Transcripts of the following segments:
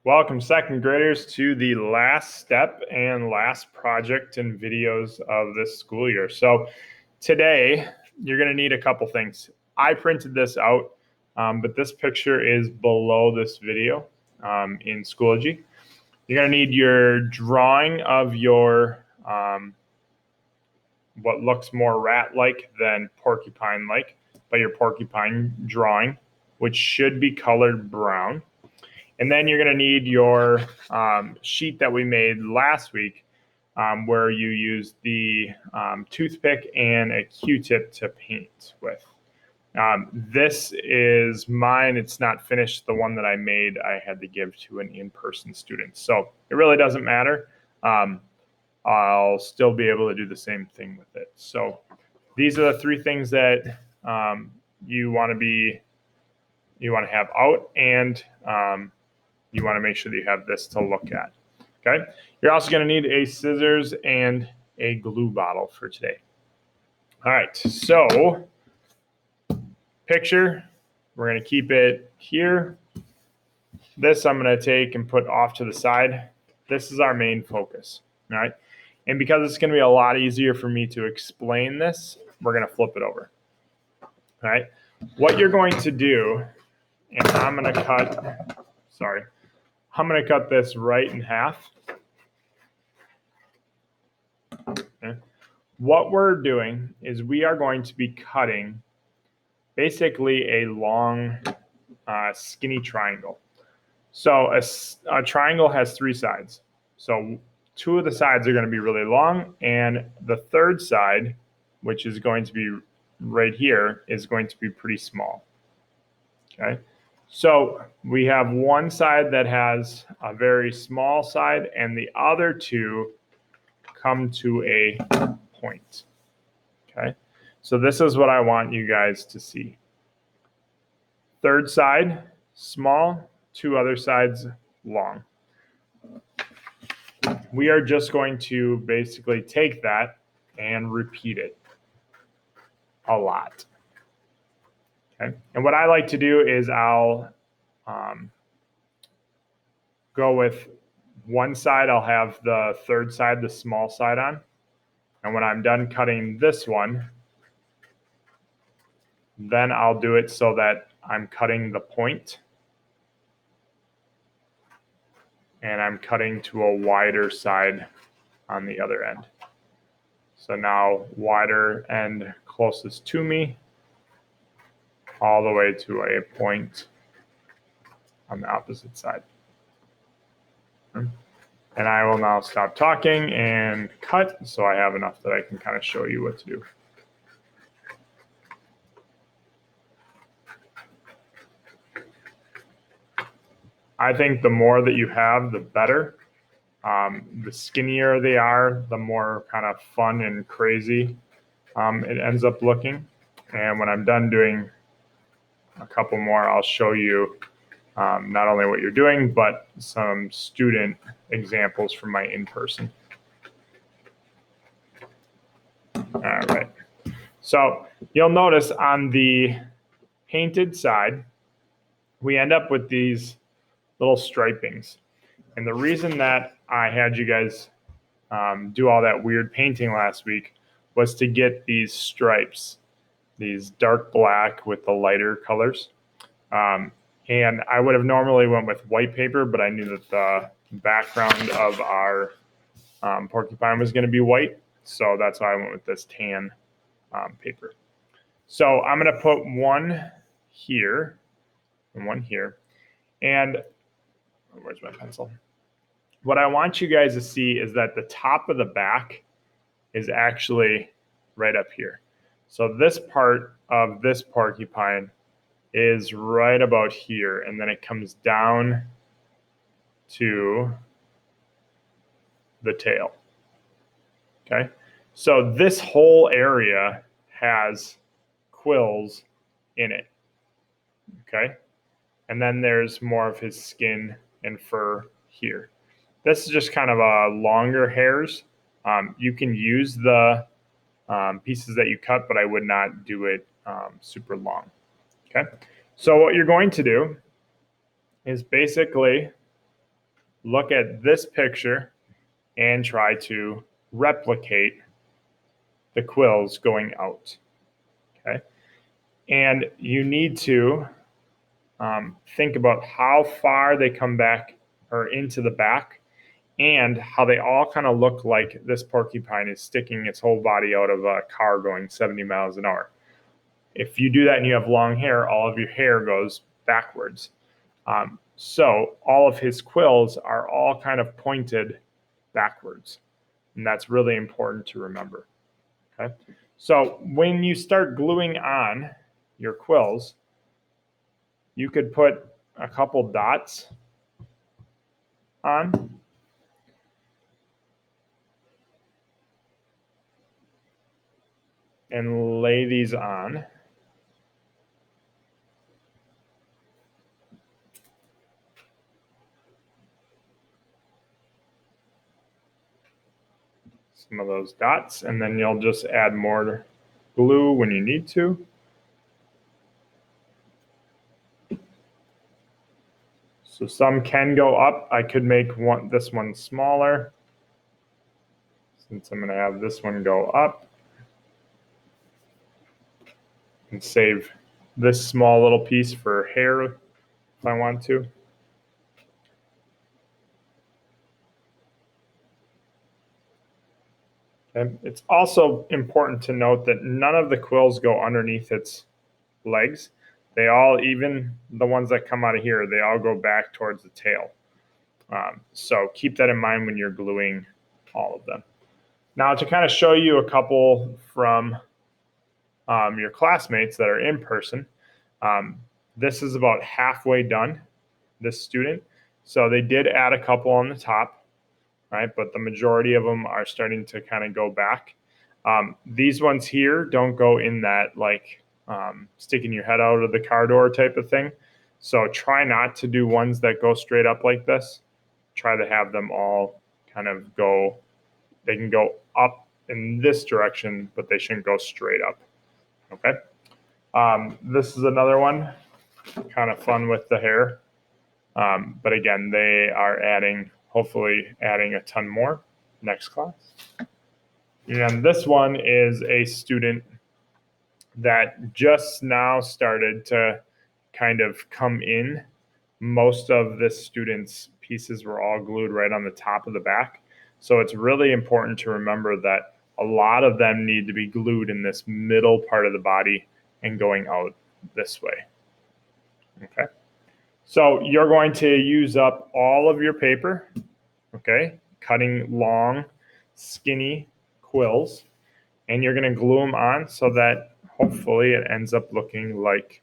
Welcome, second graders, to the last step and last project and videos of this school year. So today you're going to need a couple things. I printed this out, but this picture is below this video in Schoology. You're going to need your drawing of your what looks more rat-like than porcupine-like, but your porcupine drawing, which should be colored brown. And then you're going to need your sheet that we made last week where you use the toothpick and a Q-tip to paint with. This is mine. It's not finished. The one that I made, I had to give to an in-person student. So it really doesn't matter. I'll still be able to do the same thing with it. So these are the three things that you want to have out, and you want to make sure that you have this to look at. Okay. You're also going to need a scissors and a glue bottle for today. All right. So picture, we're going to keep it here. This I'm going to take and put off to the side. This is our main focus. All right. And because it's going to be a lot easier for me to explain this, we're going to flip it over. All right. What you're going to do, and I'm going to cut this right in half. Okay. What we're doing is we are going to be cutting basically a long, skinny triangle. So a triangle has three sides. So two of the sides are going to be really long, and the third side, which is going to be right here, is going to be pretty small. Okay. So we have one side that has a very small side, and the other two come to a point. Okay. So this is what I want you guys to see. Third side, small, two other sides, long. We are just going to basically take that and repeat it a lot. Okay. And what I like to do is I'll go with one side. I'll have the third side, the small side on. And when I'm done cutting this one, then I'll do it so that I'm cutting the point and I'm cutting to a wider side on the other end. So now wider end closest to me, all the way to a point on the opposite side. And I will now stop talking and cut, so I have enough that I can kind of show you what to do. I think the more that you have, the better. The skinnier they are, the more kind of fun and crazy it ends up looking. And when I'm done doing a couple more, I'll show you not only what you're doing, but some student examples from my in-person. All right. So you'll notice on the painted side, we end up with these little stripings. And the reason that I had you guys do all that weird painting last week was to get these stripes, these dark black with the lighter colors. And I would have normally went with white paper, but I knew that the background of our porcupine was going to be white. So that's why I went with this tan paper. So I'm going to put one here and one here. And where's my pencil? What I want you guys to see is that the top of the back is actually right up here. So this part of this porcupine is right about here, and then it comes down to the tail. Okay, so this whole area has quills in it. Okay, and then there's more of his skin and fur here. This is just kind of a longer hairs. You can use the pieces that you cut, but I would not do it super long. Okay, so what you're going to do is basically look at this picture and try to replicate the quills going out, okay? And you need to think about how far they come back or into the back, and how they all kind of look like this porcupine is sticking its whole body out of a car going 70 miles an hour. If you do that and you have long hair, all of your hair goes backwards. So all of his quills are all kind of pointed backwards. And that's really important to remember. Okay. So when you start gluing on your quills, you could put a couple dots on. And lay these on. Some of those dots, and then you'll just add more glue when you need to. So some can go up. I could make this one smaller, since I'm going to have this one go up, and save this small little piece for hair if I want to. Okay. It's also important to note that none of the quills go underneath its legs. They all, even the ones that come out of here, they all go back towards the tail. So keep that in mind when you're gluing all of them. Now, to kind of show you a couple from your classmates that are in person, this is about halfway done, this student. So they did add a couple on the top, right? But the majority of them are starting to kind of go back. These ones here don't go in that like sticking your head out of the car door type of thing. So try not to do ones that go straight up like this. Try to have them all kind of go, they can go up in this direction, but they shouldn't go straight up, okay? This is another one, kind of fun with the hair. But again, they are hopefully adding a ton more next class. And this one is a student that just now started to kind of come in. Most of this student's pieces were all glued right on the top of the back. So it's really important to remember that a lot of them need to be glued in this middle part of the body and going out this way. Okay. So you're going to use up all of your paper, okay, cutting long, skinny quills, and you're going to glue them on so that hopefully it ends up looking like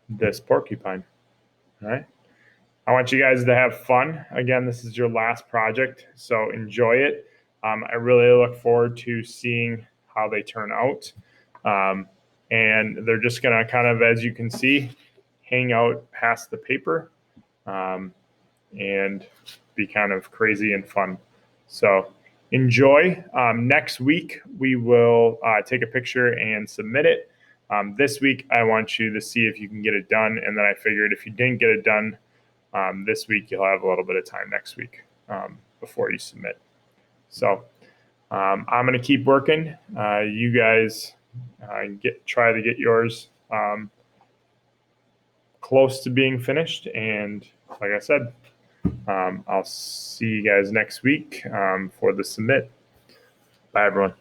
this porcupine. All right. I want you guys to have fun. Again, this is your last project, so enjoy it. I really look forward to seeing how they turn out. And they're just going to kind of, as you can see, hang out past the paper and be kind of crazy and fun. So enjoy. Next week, we will take a picture and submit it. This week, I want you to see if you can get it done. And then I figured if you didn't get it done this week, you'll have a little bit of time next week before you submit. So I'm going to keep working. You guys try to get yours close to being finished. And like I said, I'll see you guys next week for the submit. Bye, everyone.